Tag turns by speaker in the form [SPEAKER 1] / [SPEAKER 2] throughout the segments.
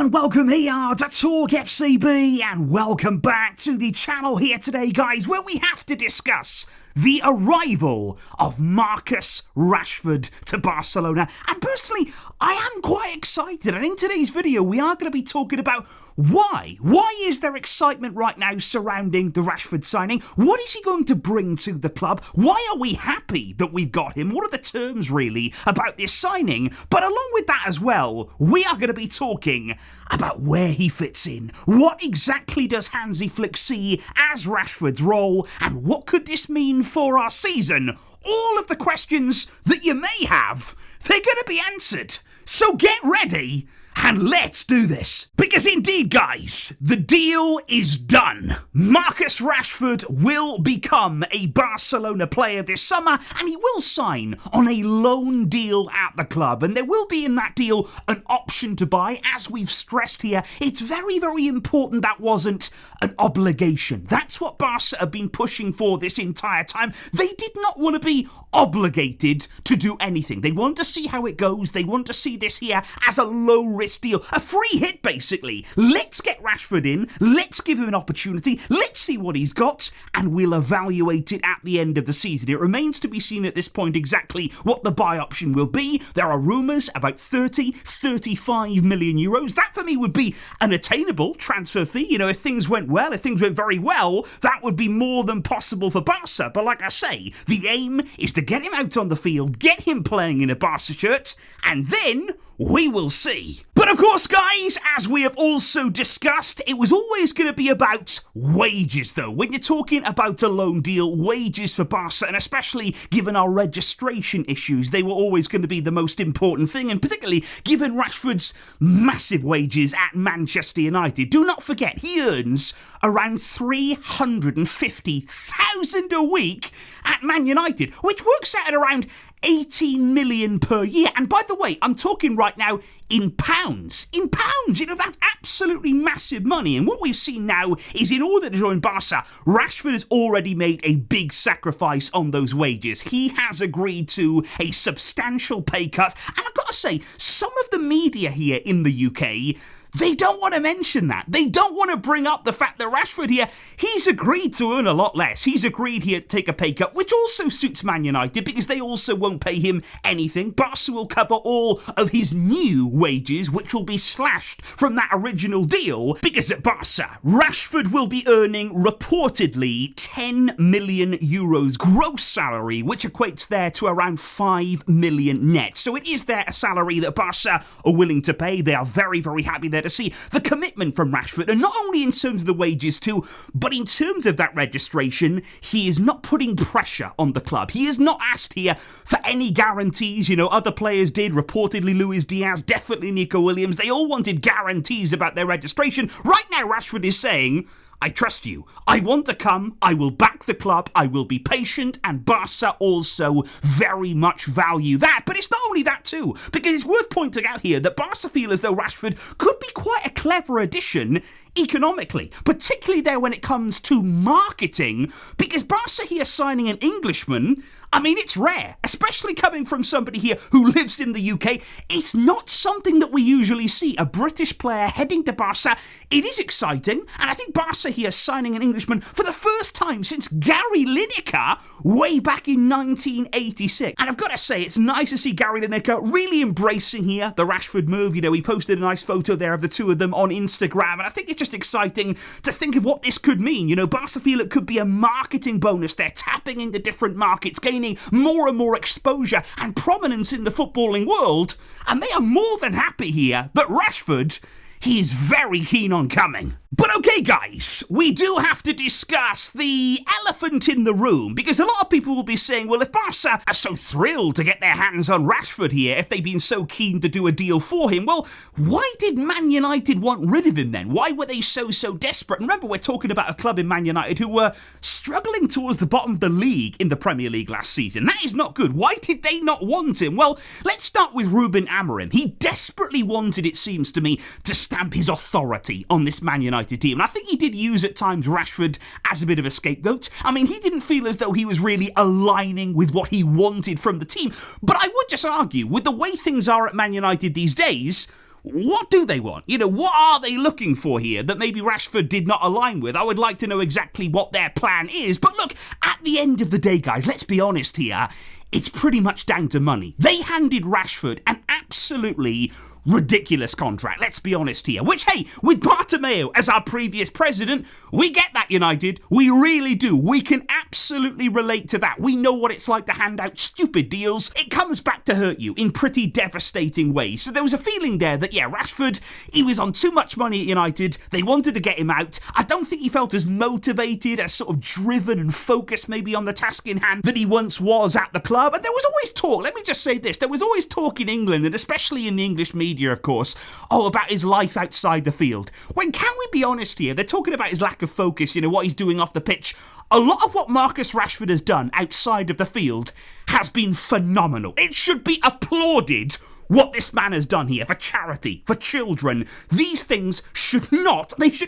[SPEAKER 1] and welcome here to TalkFCB, and welcome back to the channel here today, guys, where we have to discuss the arrival of Marcus Rashford to Barcelona. And personally, I am quite excited, and in today's video we are going to be talking about why is there excitement right now surrounding the Rashford signing? What is he going to bring to the club? Why are we happy that we've got him? What are the terms really about this signing? But along with that as well, we are going to be talking about where he fits in. What exactly does Hansi Flick see as Rashford's role, and what could this mean for our season? All of the questions that you may have, they're going to be answered. So get ready and let's do this. Because indeed, guys, the deal is done. Marcus Rashford will become a Barcelona player this summer, and he will sign on a loan deal at the club. And there will be in that deal an option to buy. As we've stressed here, it's very, very important that wasn't an obligation. That's what Barca have been pushing for this entire time. They did not want to be obligated to do anything. They want to see how it goes. They want to see this here as a low-risk deal, a free hit basically. Let's get Rashford in, let's give him an opportunity, let's see what he's got, and we'll evaluate it at the end of the season. It remains to be seen at this point exactly what the buy option will be. There are rumours about 35 million euros. That for me would be an attainable transfer fee. You know, if things went well, if things went very well, that would be more than possible for Barca. But like I say, the aim is to get him out on the field, get him playing in a Barca shirt, and then we will see. But of course, guys, as we have also discussed, it was always going to be about wages, though. When you're talking about a loan deal, wages for Barca, and especially given our registration issues, they were always going to be the most important thing, and particularly given Rashford's massive wages at Manchester United. Do not forget, he earns around 350,000 a week at Man United, which works out at around 18 million per year. And by the way, I'm talking right now in pounds. In pounds, you know, that's absolutely massive money. And what we've seen now is in order to join Barca, Rashford has already made a big sacrifice on those wages. He has agreed to a substantial pay cut. And I've got to say, some of the media here in the UK, they don't want to mention that. They don't want to bring up the fact that Rashford here, he's agreed to earn a lot less. He's agreed here to take a pay cut, which also suits Man United because they also won't pay him anything. Barca will cover all of his new wages, which will be slashed from that original deal, because at Barca, Rashford will be earning reportedly 10 million euros gross salary, which equates there to around 5 million net. So it is there a salary that Barca are willing to pay. They are very, very happy there to see the commitment from Rashford, and not only in terms of the wages too, but in terms of that registration. He is not putting pressure on the club. He is not asked here for any guarantees. You know, other players did, reportedly Luis Diaz, definitely Nico Williams. They all wanted guarantees about their registration. Right now, Rashford is saying, I trust you. I want to come. I will back the club. I will be patient. And Barca also very much value that. But it's not only that too, because it's worth pointing out here that Barca feel as though Rashford could be quite a clever addition economically, particularly there when it comes to marketing, because Barca here signing an Englishman, I mean, it's rare, especially coming from somebody here who lives in the UK. It's not something that we usually see, a British player heading to Barca. It is exciting, and I think Barca here signing an Englishman for the first time since Gary Lineker way back in 1986. And I've got to say, it's nice to see Gary Lineker really embracing here the Rashford move. You know, he posted a nice photo there of the two of them on Instagram, and I think it's just exciting to think of what this could mean. You know, Barca feel it could be a marketing bonus. They're tapping into different markets, gaining more and more exposure and prominence in the footballing world, and they are more than happy here that Rashford, he is very keen on coming. But okay, guys, we do have to discuss the elephant in the room, because a lot of people will be saying, well, if Barca are so thrilled to get their hands on Rashford here, if they've been so keen to do a deal for him, well, why did Man United want rid of him then? Why were they so desperate? And remember, we're talking about a club in Man United who were struggling towards the bottom of the league in the Premier League last season. That is not good. Why did they not want him? Well, let's start with Ruben Amorim. He desperately wanted, it seems to me, to stamp his authority on this Man United team. And I think he did use at times Rashford as a bit of a scapegoat. I mean, he didn't feel as though he was really aligning with what he wanted from the team. But I would just argue, with the way things are at Man United these days, What do they want? What are they looking for here that maybe Rashford did not align with? I would like to know exactly what their plan is. But look, at the end of the day, guys, let's be honest here. It's pretty much down to money. They handed Rashford an absolutely ridiculous contract, let's be honest here. Which, hey, with Bartomeu as our previous president, we get that, United. We really do. We can absolutely relate to that. We know what it's like to hand out stupid deals. It comes back to hurt you in pretty devastating ways. So there was a feeling there that, yeah, Rashford, he was on too much money at United. They wanted to get him out. I don't think he felt as motivated, as sort of driven and focused maybe on the task in hand that he once was at the club. And there was always talk, let me just say this, there was always talk in England, and especially in the English media, of course, about his life outside the field. When can we be honest here? They're talking about his lack of focus, what he's doing off the pitch. A lot of what Marcus Rashford has done outside of the field has been phenomenal. It should be applauded what this man has done here for charity, for children. These things should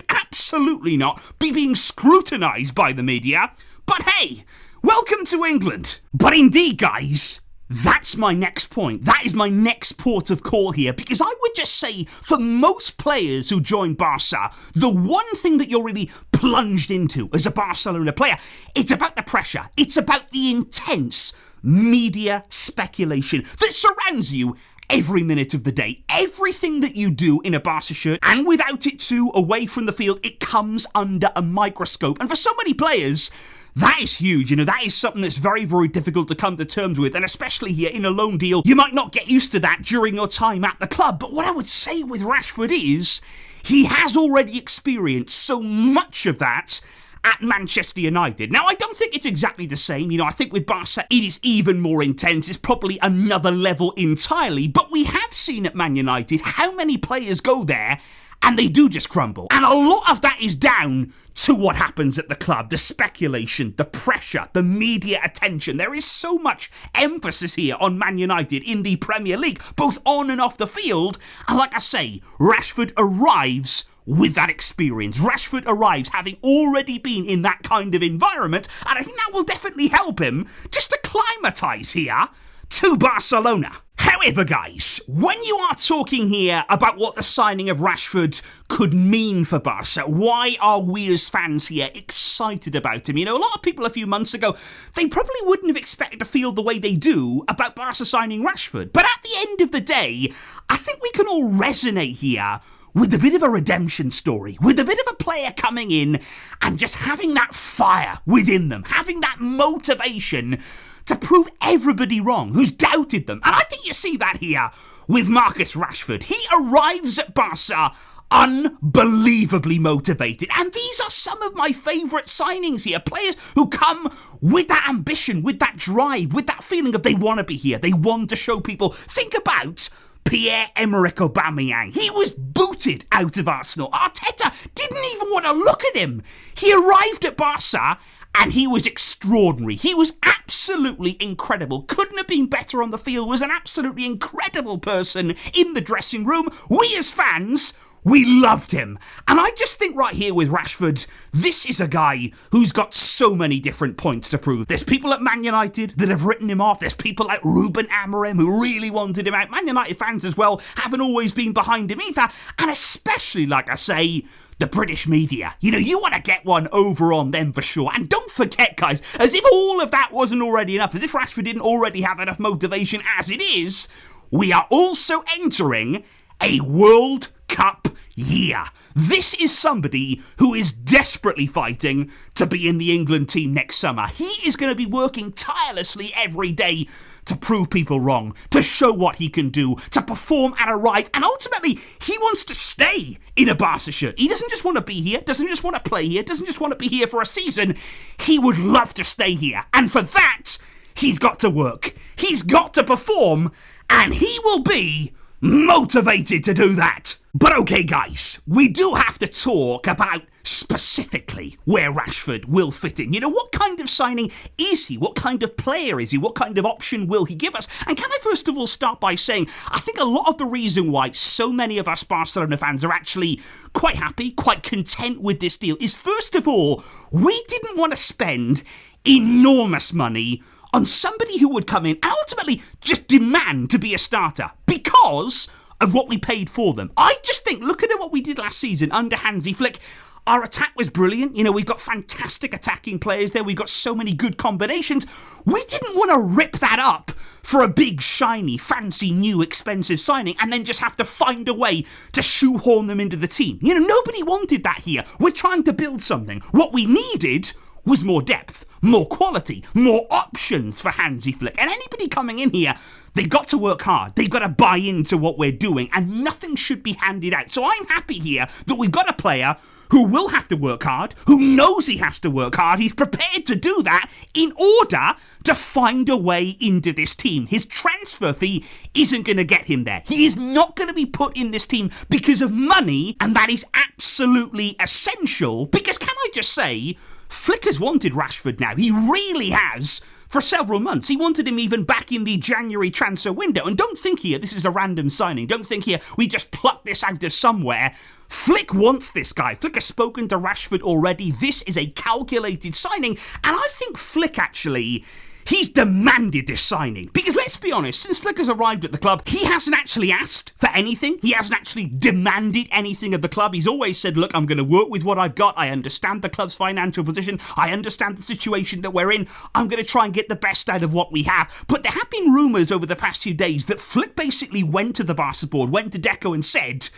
[SPEAKER 1] absolutely not be being scrutinised by the media. But hey, welcome to England. But indeed, guys, that's my next point. That is my next port of call here, because I would just say for most players who join Barca, the one thing that you're really plunged into as a Barcelona player, it's about the pressure. It's about the intense media speculation that surrounds you every minute of the day. Everything that you do in a Barca shirt, and without it too, away from the field, it comes under a microscope. And for so many players, that is huge. That is something that's very, very difficult to come to terms with, and especially here in a loan deal, you might not get used to that during your time at the club. But what I would say with Rashford is he has already experienced so much of that at Manchester United. Now, I don't think it's exactly the same. I think with Barca, it is even more intense. It's probably another level entirely. But we have seen at Man United how many players go there and they do just crumble. And a lot of that is down to what happens at the club, the speculation, the pressure, the media attention. There is so much emphasis here on Man United in the Premier League, both on and off the field. And like I say, Rashford arrives with that experience. Rashford arrives having already been in that kind of environment, and I think that will definitely help him just to acclimatise here to Barcelona. However, guys, when you are talking here about what the signing of Rashford could mean for Barca, why are we as fans here excited about him? A lot of people a few months ago, they probably wouldn't have expected to feel the way they do about Barca signing Rashford. But at the end of the day, I think we can all resonate here with a bit of a redemption story, with a bit of a player coming in and just having that fire within them, having that motivation to prove everybody wrong who's doubted them. And I think you see that here with Marcus Rashford. He arrives at Barca unbelievably motivated. And these are some of my favourite signings here. Players who come with that ambition, with that drive, with that feeling of they want to be here. They want to show people. Think about Pierre-Emerick Aubameyang. He was booted out of Arsenal. Arteta didn't even want to look at him. He arrived at Barca and he was extraordinary. He was absolutely incredible. Couldn't have been better on the field. Was an absolutely incredible person in the dressing room. We as fans, we loved him. And I just think right here with Rashford, this is a guy who's got so many different points to prove. There's people at Man United that have written him off. There's people like Ruben Amorim who really wanted him out. Man United fans as well haven't always been behind him either. And especially, like I say, the British media. You want to get one over on them for sure. And don't forget, guys, as if all of that wasn't already enough, as if Rashford didn't already have enough motivation as it is, we are also entering a World Cup year. This is somebody who is desperately fighting to be in the England team next summer. He is going to be working tirelessly every day to prove people wrong, to show what he can do, to perform and arrive, and ultimately, he wants to stay in a Barca shirt. He doesn't just want to be here, doesn't just want to play here, doesn't just want to be here for a season. He would love to stay here, and for that, he's got to work. He's got to perform, and he will be motivated to do that. But okay, guys, we do have to talk about specifically where Rashford will fit in. What kind of signing is he? What kind of player is he? What kind of option will he give us? And can I first of all start by saying, I think a lot of the reason why so many of us Barcelona fans are actually quite happy, quite content with this deal is, first of all, we didn't want to spend enormous money on somebody who would come in and ultimately just demand to be a starter, because of what we paid for them. I just think, looking at what we did last season under Hansi Flick, our attack was brilliant. You know, we've got fantastic attacking players there. We've got so many good combinations. We didn't want to rip that up for a big, shiny, fancy, new, expensive signing and then just have to find a way to shoehorn them into the team. You know, nobody wanted that here. We're trying to build something. What we needed was more depth, more quality, more options for Hansi Flick. And anybody coming in here, they've got to work hard. They've got to buy into what we're doing, and nothing should be handed out. So I'm happy here that we've got a player who will have to work hard, who knows he has to work hard. He's prepared to do that in order to find a way into this team. His transfer fee isn't going to get him there. He is not going to be put in this team because of money, and that is absolutely essential because, can I just say, Flick has wanted Rashford now. He really has for several months. He wanted him even back in the January transfer window. And don't think here this is a random signing. Don't think here we just plucked this out of somewhere. Flick wants this guy. Flick has spoken to Rashford already. This is a calculated signing. And I think Flick actually, he's demanded this signing. Because let's be honest, since Flick has arrived at the club, he hasn't actually asked for anything. He hasn't actually demanded anything of the club. He's always said, look, I'm going to work with what I've got. I understand the club's financial position. I understand the situation that we're in. I'm going to try and get the best out of what we have. But there have been rumours over the past few days that Flick basically went to the Barca board, went to Deco and said,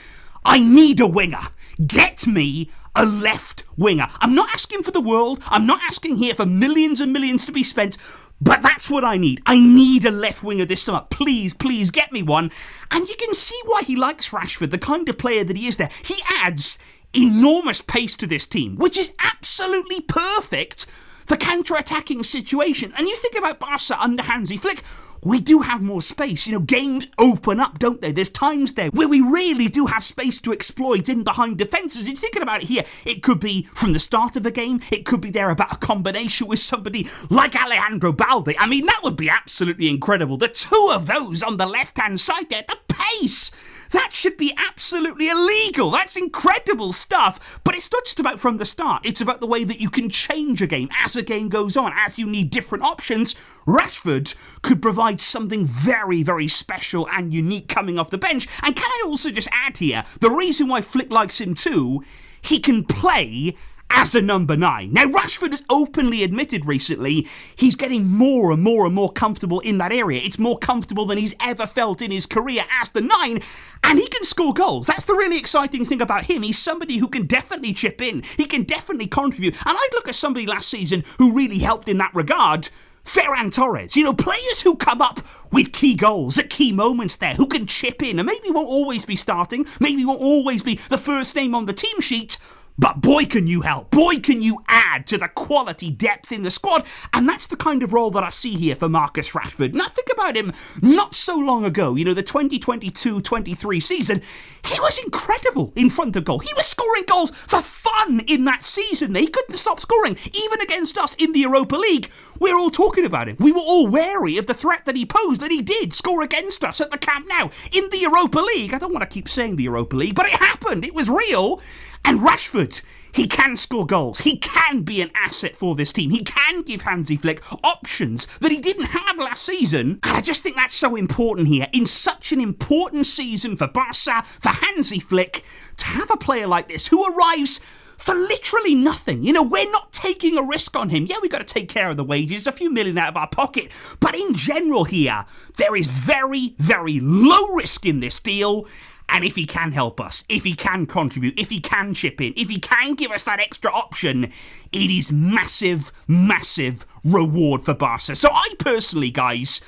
[SPEAKER 1] I need a winger. Get me a left winger. I'm not asking for the world. I'm not asking here for millions and millions to be spent. But that's what I need. I need a left winger this summer. Please, please get me one. And you can see why he likes Rashford, the kind of player that he is there. He adds enormous pace to this team, which is absolutely perfect for counter-attacking situation. And you think about Barca under Hansi Flick, we do have more space. You know, games open up, don't they? There's times there where we really do have space to exploit in behind defences. You're thinking about it here, it could be from the start of a game, it could be there about a combination with somebody like Alejandro Balde. I mean, that would be absolutely incredible. The two of those on the left-hand side there, the pace! That should be absolutely illegal. That's incredible stuff. But it's not just about from the start. It's about the way that you can change a game as a game goes on, as you need different options. Rashford could provide something very, very special and unique coming off the bench. And can I also just add here, the reason why Flick likes him too, he can play as a number 9. Now, Rashford has openly admitted recently he's getting more and more and more comfortable in that area. It's more comfortable than he's ever felt in his career as the 9, and he can score goals. That's the really exciting thing about him. He's somebody who can definitely chip in. He can definitely contribute. And I'd look at somebody last season who really helped in that regard. Ferran Torres, you know, players who come up with key goals at key moments there, who can chip in and maybe won't always be starting, maybe won't always be the first name on the team sheet, but boy, can you help. Boy, can you add to the quality depth in the squad. And that's the kind of role that I see here for Marcus Rashford. Now, think about him not so long ago, you know, the 2022-23 season. He was incredible in front of goal. He was scoring goals for fun in that season. He couldn't stop scoring, even against us in the Europa League. We're all talking about him. We were all wary of the threat that he posed, that he did score against us at the Camp Nou. In the Europa League, I don't want to keep saying the Europa League, but it happened. It was real. And Rashford, he can score goals. He can be an asset for this team. He can give Hansi Flick options that he didn't have last season. And I just think that's so important here. In such an important season for Barca, for Hansi Flick, to have a player like this who arrives for literally nothing. You know, we're not taking a risk on him. Yeah, we've got to take care of the wages, a few million out of our pocket. But in general here, there is very, very low risk in this deal. And if he can help us, if he can contribute, if he can chip in, if he can give us that extra option, it is massive, massive reward for Barca. So I personally, guys,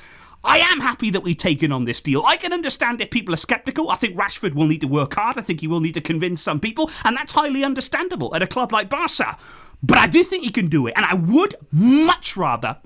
[SPEAKER 1] I am happy that we've taken on this deal. I can understand if people are sceptical. I think Rashford will need to work hard. I think he will need to convince some people. And that's highly understandable at a club like Barca. But I do think he can do it. And I would much rather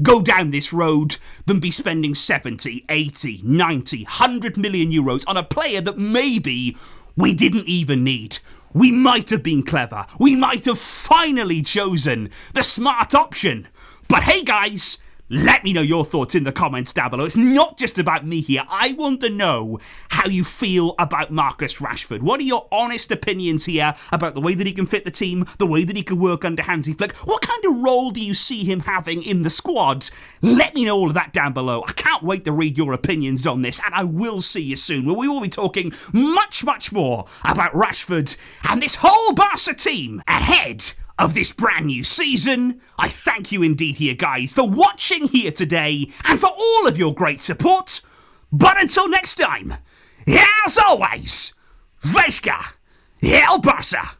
[SPEAKER 1] go down this road than be spending 70, 80, 90, 100 million euros on a player that maybe we didn't even need. We might have been clever. We might have finally chosen the smart option. But hey guys, Let me know your thoughts in the comments down below. It's not just about me here. I want to know how you feel about Marcus Rashford. What are your honest opinions here about the way that he can fit the team, the way that he can work under Hansi Flick? What kind of role do you see him having in the squad? Let me know all of that down below. I can't wait to read your opinions on this, and I will see you soon, where we will be talking much, much more about Rashford and this whole Barca team ahead of this brand new season. I thank you indeed here, guys, for watching here today and for all of your great support. But until next time, as always, Vesca, El Barça.